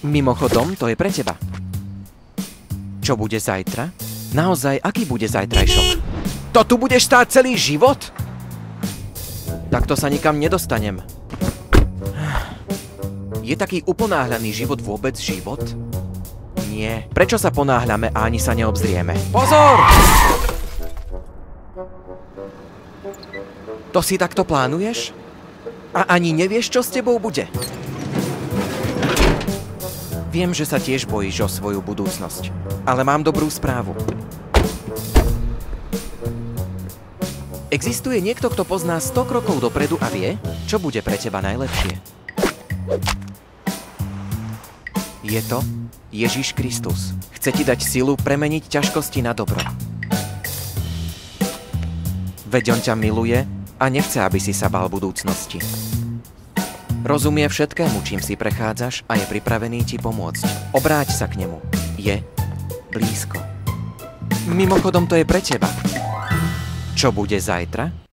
Mimochodom, to je pre teba. Čo bude zajtra? Naozaj, aký bude zajtrajšok? To tu budeš stáť celý život? Takto sa nikam nedostanem. Je taký uponáhľaný život vôbec život? Nie. Prečo sa ponáhľame a ani sa neobzrieme? Pozor! To si takto plánuješ? A ani nevieš, čo s tebou bude? Viem, že sa tiež bojíš o svoju budúcnosť, ale mám dobrú správu. Existuje niekto, kto pozná 100 krokov dopredu a vie, čo bude pre teba najlepšie. Je to Ježiš Kristus. Chce ti dať silu premeniť ťažkosti na dobro. Veď on ťa miluje a nechce, aby si sa bál budúcnosti. Rozumie všetkému, čím si prechádzaš a je pripravený ti pomôcť. Obráť sa k nemu. Je blízko. Mimochodom, to je pre teba. Čo bude zajtra?